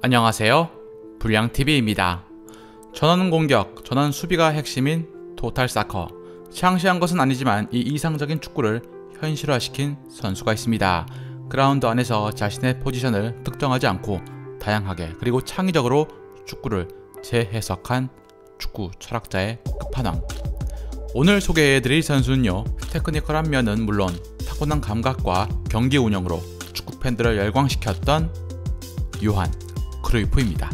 안녕하세요, 불량TV입니다. 전원 공격, 전원 수비가 핵심인 토탈사커. 샹시한 것은 아니지만 이 이상적인 축구를 현실화시킨 선수가 있습니다. 그라운드 안에서 자신의 포지션을 특정하지 않고 다양하게 그리고 창의적으로 축구를 재해석한 축구 철학자의 끝판왕. 오늘 소개해드릴 선수는요, 테크니컬한 면은 물론 타고난 감각과 경기 운영으로 축구 팬들을 열광시켰던 요한 크루이프입니다.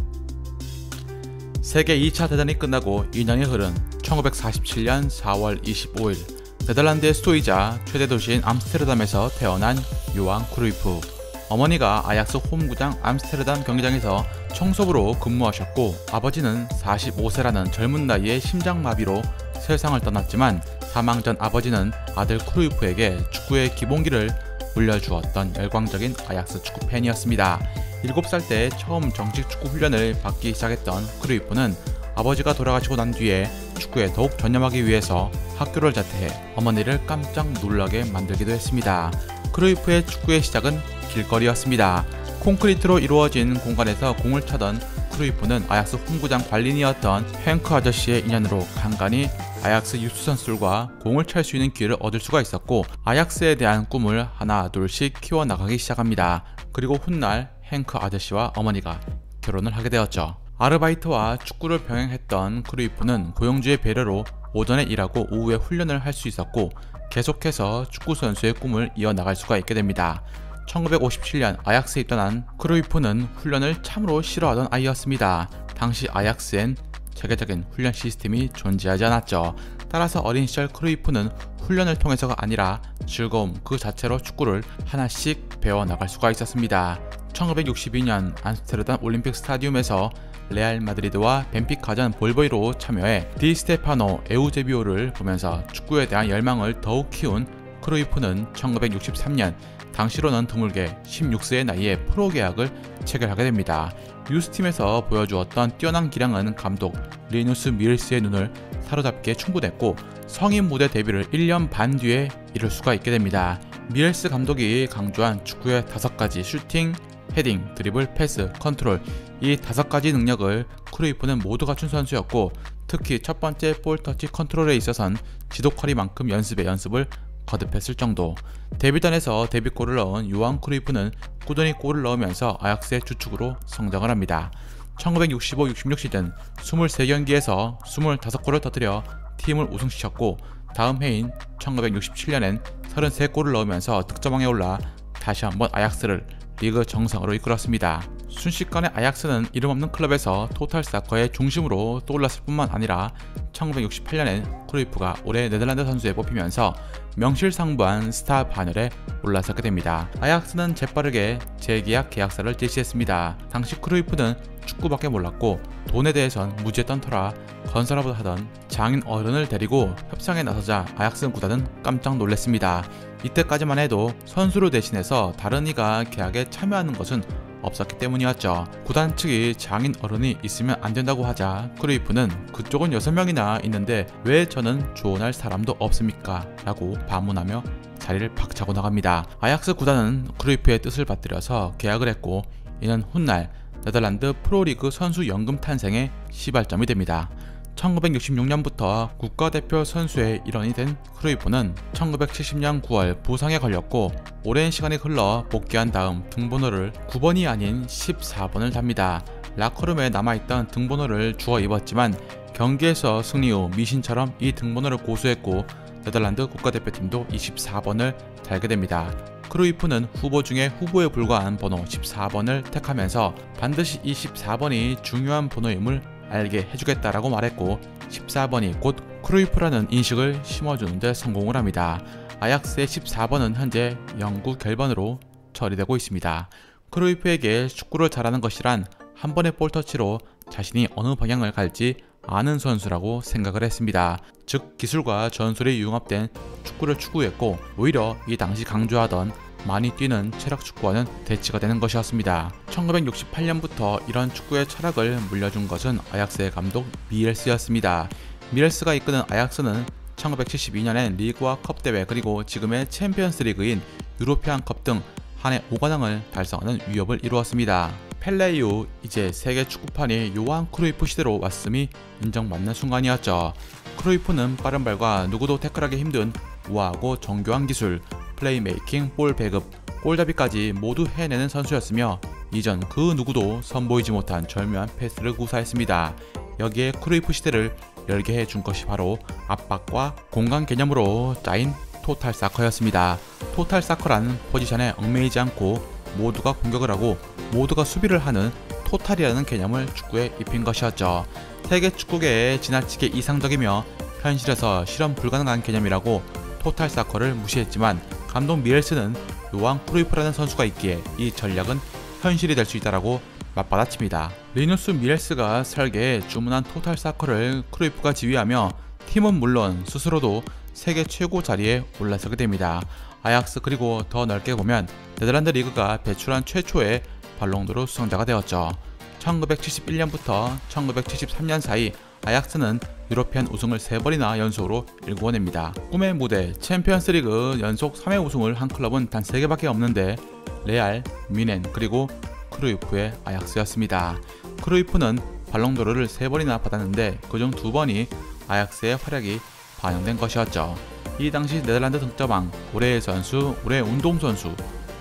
세계 2차 대전이 끝나고 2년이 흐른 1947년 4월 25일 네덜란드의 수도이자 최대 도시인 암스테르담에서 태어난 요한 크루이프. 어머니가 아약스 홈구장 암스테르담 경기장에서 청소부로 근무하셨고, 아버지는 45세라는 젊은 나이에 심장마비로 세상을 떠났지만 사망 전 아버지는 아들 크루이프에게 축구의 기본기를 물려주었던 열광적인 아약스 축구 팬이었습니다. 7살 때 처음 정식 축구 훈련을 받기 시작했던 크루이프는 아버지가 돌아가시고 난 뒤에 축구에 더욱 전념하기 위해서 학교를 자퇴해 어머니를 깜짝 놀라게 만들기도 했습니다. 크루이프의 축구의 시작은 길거리였습니다. 콘크리트로 이루어진 공간에서 공을 차던 크루이프는 아약스 홈구장 관리인이었던 헨크 아저씨의 인연으로 간간히 아약스 유스 선수들과 공을 찰 수 있는 기회를 얻을 수가 있었고, 아약스에 대한 꿈을 하나 둘씩 키워나가기 시작합니다. 그리고 훗날 헨크 아저씨와 어머니가 결혼을 하게 되었죠. 아르바이트와 축구를 병행했던 크루이프는 고용주의 배려로 오전에 일하고 오후에 훈련을 할 수 있었고, 계속해서 축구 선수의 꿈을 이어나갈 수가 있게 됩니다. 1957년 아약스에 입단한 크루이프는 훈련을 참으로 싫어하던 아이였습니다. 당시 아약스엔 체계적인 훈련 시스템이 존재하지 않았죠. 따라서 어린 시절 크루이프는 훈련을 통해서가 아니라 즐거움 그 자체로 축구를 하나씩 배워나갈 수가 있었습니다. 1962년 암스테르담 올림픽 스타디움에서 레알 마드리드와 벤피카전 볼보이로 참여해 디 스테파노 에우제비오를 보면서 축구에 대한 열망을 더욱 키운 크루이프는 1963년 당시로는 드물게 16세의 나이에 프로 계약을 체결하게 됩니다. 유스팀에서 보여주었던 뛰어난 기량은 감독 리누스 미엘스의 눈을 사로잡기에 충분했고, 성인 무대 데뷔를 1년 반 뒤에 이룰 수가 있게 됩니다. 미엘스 감독이 강조한 축구의 5가지 슈팅, 헤딩, 드리블, 패스, 컨트롤, 이 5가지 능력을 크루이프는 모두 갖춘 선수였고, 특히 첫 번째 볼 터치 컨트롤에 있어선 지독거리만큼 연습에 연습을 거듭했을 정도. 데뷔단에서 데뷔골을 넣은 요한 크루이프는 꾸준히 골을 넣으면서 아약스의 주축으로 성장을 합니다. 1965-66 시즌 23경기에서 25골을 터뜨려 팀을 우승시켰고, 다음 해인 1967년엔 33골을 넣으면서 득점왕에 올라 다시 한번 아약스를 리그 정상으로 이끌었습니다. 순식간에 아약스는 이름 없는 클럽에서 토탈사커의 중심으로 떠올랐을 뿐만 아니라 1968년엔 크루이프가 올해 네덜란드 선수에 뽑히면서 명실상부한 스타 반열에 올라서게 됩니다. 아약스는 재빠르게 재계약 계약서를 제시했습니다. 당시 크루이프는 축구밖에 몰랐고 돈에 대해선 무지했던 터라 건설업을 하던 장인 어른을 데리고 협상에 나서자 아약스 구단은 깜짝 놀랐습니다. 이때까지만 해도 선수로 대신해서 다른 이가 계약에 참여하는 것은 없었기 때문이었죠. 구단 측이 장인 어른이 있으면 안 된다고 하자 크루이프는 그쪽은 6명이나 있는데 왜 저는 조언할 사람도 없습니까? 라고 반문하며 자리를 박차고 나갑니다. 아약스 구단은 크루이프의 뜻을 받들여서 계약을 했고, 이는 훗날 네덜란드 프로리그 선수 연금 탄생의 시발점이 됩니다. 1966년부터 국가대표 선수의 일원이 된 크루이프는 1970년 9월 부상에 걸렸고, 오랜 시간이 흘러 복귀한 다음 등번호를 9번이 아닌 14번을 답니다. 라커룸에 남아있던 등번호를 주워 입었지만 경기에서 승리 후 미신처럼 이 등번호를 고수했고, 네덜란드 국가대표팀도 24번을 달게 됩니다. 크루이프는 후보 중에 후보에 불과한 번호 14번을 택하면서 반드시 이 14번이 중요한 번호임을 알게 해주겠다라고 말했고, 14번이 곧 크루이프라는 인식을 심어주는 데 성공을 합니다. 아약스의 14번은 현재 영구 결번으로 처리되고 있습니다. 크루이프에게 축구를 잘하는 것이란 한 번의 볼터치로 자신이 어느 방향을 갈지 아는 선수라고 생각을 했습니다. 즉 기술과 전술이 융합된 축구를 추구했고, 오히려 이 당시 강조하던 많이 뛰는 체력 축구와는 대치가 되는 것이었습니다. 1968년부터 이런 축구의 철학을 물려준 것은 아약스의 감독 미엘스였습니다. 미엘스가 이끄는 아약스는 1972년엔 리그와 컵 대회 그리고 지금의 챔피언스 리그인 유로피안컵 등 한 해 5관왕을 달성하는 위협을 이루었습니다. 펠레 이후 이제 세계 축구판이 요한 크루이프 시대로 왔음이 인정받는 순간이었죠. 크루이프는 빠른 발과 누구도 태클하기 힘든 우아하고 정교한 기술, 플레이메이킹, 볼 배급, 골잡이까지 모두 해내는 선수였으며 이전 그 누구도 선보이지 못한 절묘한 패스를 구사했습니다. 여기에 크루이프 시대를 열게 해준 것이 바로 압박과 공간 개념으로 짜인 토탈 사커였습니다. 토탈 사커란 포지션에 얽매이지 않고 모두가 공격을 하고 모두가 수비를 하는 토탈이라는 개념을 축구에 입힌 것이었죠. 세계 축구계에 지나치게 이상적이며 현실에서 실현 불가능한 개념이라고 토탈 사커를 무시했지만 감독 미엘스는 요한 크루이프라는 선수가 있기에 이 전략은 현실이 될 수 있다라고 맞받아칩니다. 리누스 미엘스가 설계해 주문한 토탈 사커를 크루이프가 지휘하며 팀은 물론 스스로도 세계 최고 자리에 올라서게 됩니다. 아약스 그리고 더 넓게 보면 네덜란드 리그가 배출한 최초의 발롱도르 수상자가 되었죠. 1971년부터 1973년 사이 아약스는 유로피안 우승을 3번이나 연속으로 일궈냅니다. 꿈의 무대 챔피언스리그 연속 3회 우승을 한 클럽은 단 3개밖에 없는데 레알, 뮌헨 그리고 크루이프의 아약스였습니다. 크루이프는 발롱도르를 3번이나 받았는데 그중 2번이 아약스의 활약이 반영된 것이었죠. 이 당시 네덜란드 득점왕, 올해의 선수, 올해의 운동선수,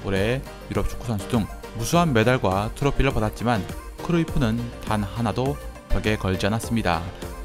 올해의 유럽 축구 선수 등 무수한 메달과 트로피를 받았지만 크루이프는 단 하나도 벽에 걸지 않았습니다.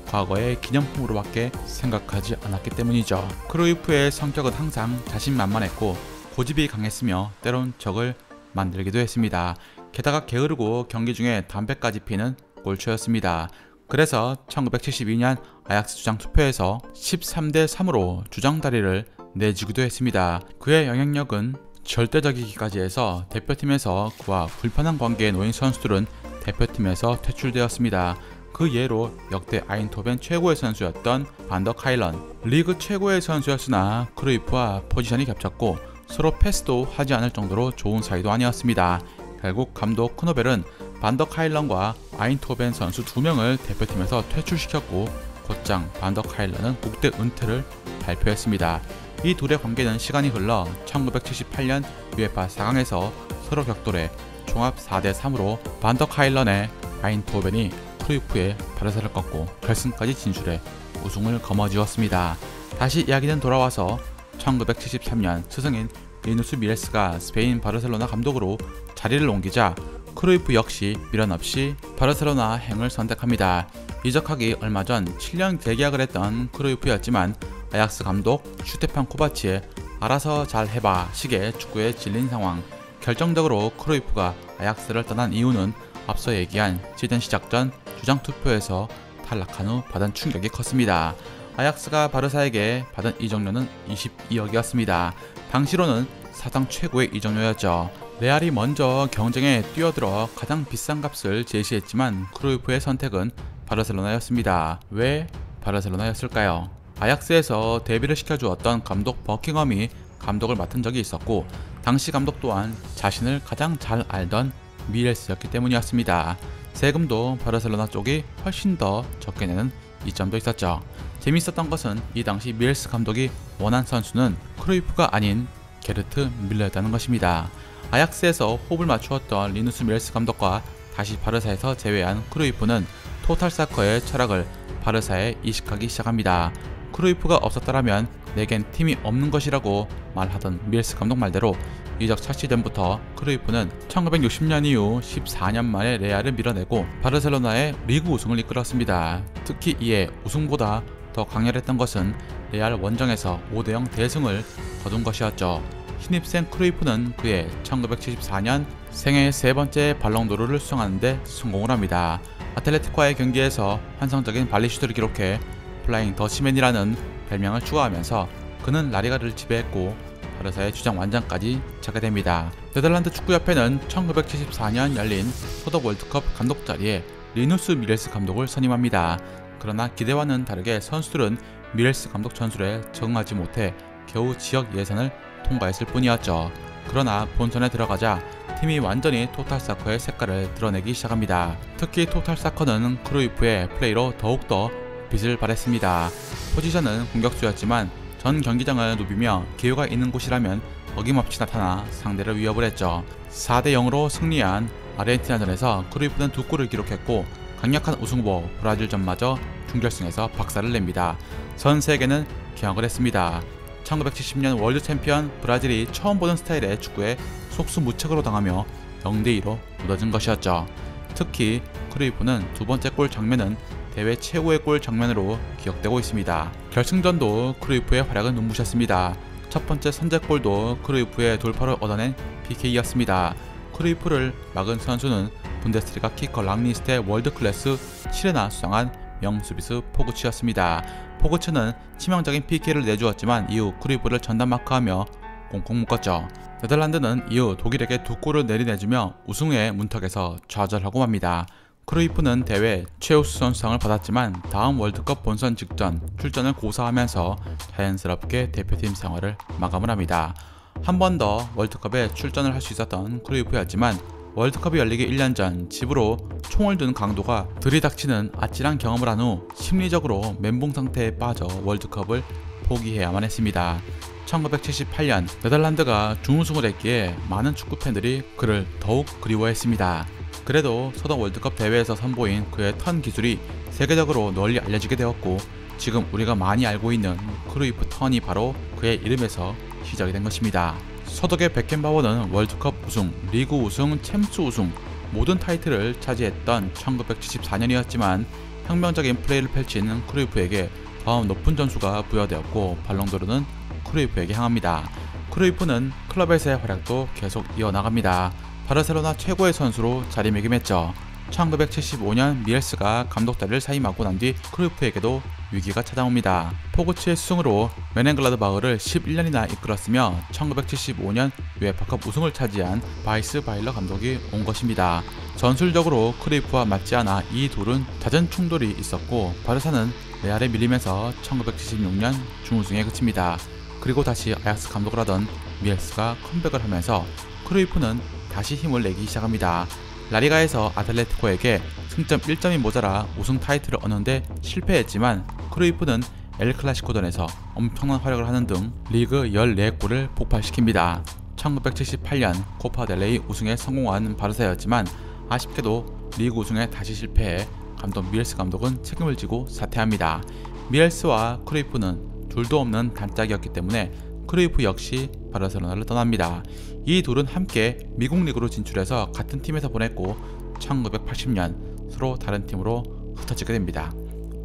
과거의 기념품으로밖에 생각하지 않았기 때문이죠. 크루이프의 성격은 항상 자신만만했고 고집이 강했으며 때론 적을 만들기도 했습니다. 게다가 게으르고 경기 중에 담배까지 피는 꼴초였습니다. 그래서 1972년 아약스 주장 투표에서 13대 3으로 주장 다리를 내주기도 했습니다. 그의 영향력은 절대적이기까지 해서 대표팀에서 그와 불편한 관계에 놓인 선수들은 대표팀에서 퇴출되었습니다. 그 예로 역대 아인토벤 최고의 선수였던 반더 카일런, 리그 최고의 선수였으나 크루이프와 포지션이 겹쳤고 서로 패스도 하지 않을 정도로 좋은 사이도 아니었습니다. 결국 감독 크노벨은 반더 카일런과 아인토벤 선수 2명을 대표팀에서 퇴출시켰고 곧장 반더 카일런은 국대 은퇴를 발표했습니다. 이 둘의 관계는 시간이 흘러 1978년 UEFA 4강에서 서로 격돌해 종합 4대 3으로 반더 카일런의 아인토벤이 크루이프의 바르사를 꺾고 결승까지 진출해 우승을 거머쥐었습니다. 다시 이야기는 돌아와서 1973년 스승인 리누스 미엘스가 스페인 바르셀로나 감독으로 자리를 옮기자 크루이프 역시 미련 없이 바르셀로나 행을 선택합니다. 이적하기 얼마 전 7년 재계약을 했던 크루이프였지만 아약스 감독 슈테판 코바치의 알아서 잘 해봐 식의 축구에 질린 상황. 결정적으로 크루이프가 아약스를 떠난 이유는 앞서 얘기한 시즌 시작 전 주장 투표에서 탈락한 후 받은 충격이 컸습니다. 아약스가 바르사에게 받은 이적료는 22억이었습니다. 당시로는 사상 최고의 이적료였죠. 레알이 먼저 경쟁에 뛰어들어 가장 비싼 값을 제시했지만 크루이프의 선택은 바르셀로나였습니다. 왜 바르셀로나였을까요? 아약스에서 데뷔를 시켜주었던 감독 버킹엄이 감독을 맡은 적이 있었고 당시 감독 또한 자신을 가장 잘 알던 미엘스였기 때문이었습니다. 세금도 바르셀로나 쪽이 훨씬 더 적게 내는 이점도 있었죠. 재미있었던 것은 이 당시 미엘스 감독이 원한 선수는 크루이프가 아닌 게르트 밀러였다는 것입니다. 아약스에서 호흡을 맞추었던 리누스 미엘스 감독과 다시 바르사에서 재회한 크루이프는 토탈 사커의 철학을 바르사에 이식하기 시작합니다. 크루이프가 없었더라면 내겐 팀이 없는 것이라고 말하던 미엘스 감독 말대로 이적 첫 시즌부터 크루이프는 1960년 이후 14년 만에 레알을 밀어내고 바르셀로나의 리그 우승을 이끌었습니다. 특히 이에 우승보다 더 강렬했던 것은 레알 원정에서 5대0 대승을 거둔 것이었죠. 신입생 크루이프는 그의 1974년 생애 3번째 발롱도르를 수상하는데 성공을 합니다. 아틀레티코와의 경기에서 환상적인 발리슈트를 기록해 플라잉 더치맨이라는 별명을 추가하면서 그는 라리가를 지배했고 바르사의 주장 완장까지 차게 됩니다. 네덜란드 축구협회는 1974년 열린 소독 월드컵 감독 자리에 리누스 미엘스 감독을 선임합니다. 그러나 기대와는 다르게 선수들은 미엘스 감독 전술에 적응하지 못해 겨우 지역 예선을 통과했을 뿐이었죠. 그러나 본선에 들어가자 팀이 완전히 토탈 사커의 색깔을 드러내기 시작합니다. 특히 토탈 사커는 크루이프의 플레이로 더욱더 빛을 발했습니다. 포지션은 공격수였지만 전 경기장을 누비며 기회가 있는 곳이라면 어김없이 나타나 상대를 위협을 했죠. 4대0으로 승리한 아르헨티나전에서 크루이프는 2골을 기록했고 강력한 우승후보 브라질전마저 준결승에서 박살을 냅니다. 전 세계는 경악을 했습니다. 1970년 월드 챔피언 브라질이 처음 보는 스타일의 축구에 속수무책으로 당하며 0대2로 무너진 것이었죠. 특히 크루이프는 두 번째 골 장면은 대회 최고의 골 장면으로 기억되고 있습니다. 결승전도 크루이프의 활약은 눈부셨습니다. 첫 번째 선제골도 크루이프의 돌파를 얻어낸 PK였습니다. 크루이프를 막은 선수는 분데스리가 키커 랑니스트의 월드클래스 7회나 수상한 명수비수 포그츠였습니다. 포그츠는 치명적인 PK를 내주었지만 이후 크루이프를 전담 마크하며 꽁꽁 묶었죠. 네덜란드는 이후 독일에게 2골을 내리내주며 우승 후의 문턱에서 좌절하고 맙니다. 크루이프는 대회 최우수 선수상을 받았지만 다음 월드컵 본선 직전 출전을 고사하면서 자연스럽게 대표팀 생활을 마감을 합니다. 한 번 더 월드컵에 출전을 할 수 있었던 크루이프였지만 월드컵이 열리기 1년 전 집으로 총을 든 강도가 들이닥치는 아찔한 경험을 한 후 심리적으로 멘붕 상태에 빠져 월드컵을 포기해야만 했습니다. 1978년 네덜란드가 준우승을 했기에 많은 축구 팬들이 그를 더욱 그리워했습니다. 그래도 서던 월드컵 대회에서 선보인 그의 턴 기술이 세계적으로 널리 알려지게 되었고 지금 우리가 많이 알고 있는 크루이프 턴이 바로 그의 이름에서 시작이 된 것입니다. 서독의 베켄바워는 월드컵 우승, 리그 우승, 챔스 우승 모든 타이틀을 차지했던 1974년이었지만 혁명적인 플레이를 펼친 크루이프에게 더 높은 점수가 부여되었고 발롱도르는 크루이프에게 향합니다. 크루이프는 클럽에서의 활약도 계속 이어나갑니다. 바르셀로나 최고의 선수로 자리매김했죠. 1975년 미엘스가 감독 자리를 사임하고 난 뒤 크루이프에게도 위기가 찾아옵니다. 포그츠의 수승으로 메넨글라드바흐를 11년이나 이끌었으며 1975년 UEFA컵 우승을 차지한 바이스 바일러 감독이 온 것입니다. 전술적으로 크루이프와 맞지 않아 이 둘은 잦은 충돌이 있었고 바르사는 레알에 밀리면서 1976년 준우승에 그칩니다. 그리고 다시 아약스 감독을 하던 미엘스가 컴백을 하면서 크루이프는 다시 힘을 내기 시작합니다. 라리가에서 아틀레티코에게 승점 1점이 모자라 우승 타이틀을 얻는데 실패했지만 크루이프는 엘클라시코전에서 엄청난 활약을 하는 등 리그 14골을 폭발시킵니다. 1978년 코파델레이 우승에 성공한 바르사였지만 아쉽게도 리그 우승에 다시 실패해 감독 미엘스 감독은 책임을 지고 사퇴합니다. 미엘스와 크루이프는 둘도 없는 단짝이었기 때문에 크루이프 역시 바르셀로나를 떠납니다. 이 둘은 함께 미국 리그로 진출해서 같은 팀에서 보냈고 1980년 서로 다른 팀으로 흩어지게 됩니다.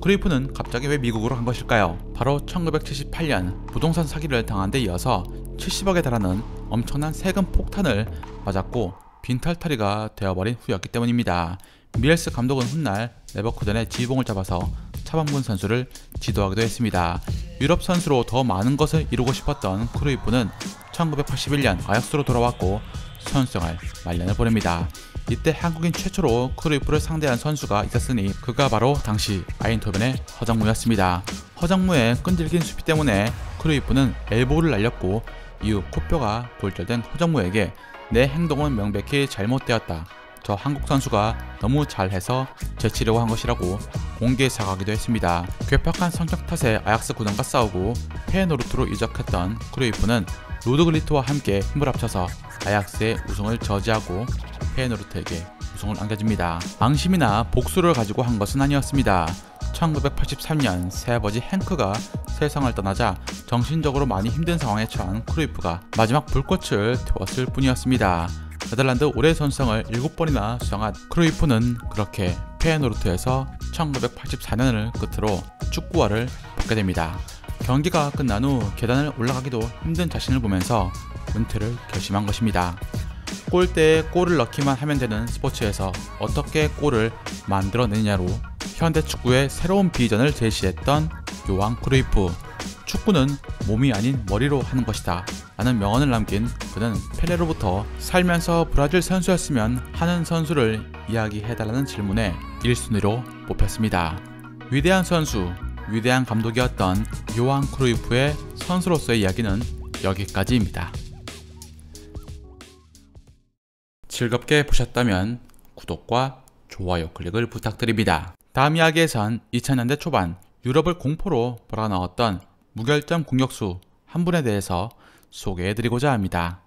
크루이프는 갑자기 왜 미국으로 간 것일까요? 바로 1978년 부동산 사기를 당한 데 이어서 70억에 달하는 엄청난 세금 폭탄을 맞았고 빈털터리가 되어버린 후였기 때문입니다. 미엘스 감독은 훗날 레버쿠젠의 지휘봉을 잡아서 차범근 선수를 지도하기도 했습니다. 유럽 선수로 더 많은 것을 이루고 싶었던 크루이프는 1981년 아약스로 돌아왔고 선수생활 말년을 보냅니다. 이때 한국인 최초로 크루이프를 상대한 선수가 있었으니 그가 바로 당시 아인토벤의 허정무였습니다. 허정무의 끈질긴 수비 때문에 크루이프는 엘보를 날렸고 이후 코뼈가 골절된 허정무에게 내 행동은 명백히 잘못되었다. 저 한국 선수가 너무 잘해서 제치려고 한 것이라고 공개 사과하기도 했습니다. 괴팍한 성격 탓에 아약스 구단과 싸우고 페예노르트로 이적했던 크루이프는 루드글리트와 함께 힘을 합쳐서 아약스의 우승을 저지하고 페예노르트에게 우승을 안겨줍니다. 앙심이나 복수를 가지고 한 것은 아니었습니다. 1983년 새아버지 행크가 세상을 떠나자 정신적으로 많이 힘든 상황에 처한 크루이프가 마지막 불꽃을 태웠을 뿐이었습니다. 네덜란드 올해 선수상을 7번이나 수상한 크루이프는 그렇게 페예노르트에서 1984년을 끝으로 축구화를 벗게 됩니다. 경기가 끝난 후 계단을 올라가기도 힘든 자신을 보면서 은퇴를 결심한 것입니다. 골대에 골을 넣기만 하면 되는 스포츠에서 어떻게 골을 만들어내느냐로 현대 축구의 새로운 비전을 제시했던 요한 크루이프. 축구는 몸이 아닌 머리로 하는 것이다 라는 명언을 남긴 그는 펠레로부터 살면서 브라질 선수였으면 하는 선수를 이야기해달라는 질문에 1순위로 뽑혔습니다. 위대한 선수, 위대한 감독이었던 요한 크루이프의 선수로서의 이야기는 여기까지입니다. 즐겁게 보셨다면 구독과 좋아요 클릭을 부탁드립니다. 다음 이야기에선 2000년대 초반 유럽을 공포로 몰아넣었던 무결점 공격수 한 분에 대해서 소개해드리고자 합니다.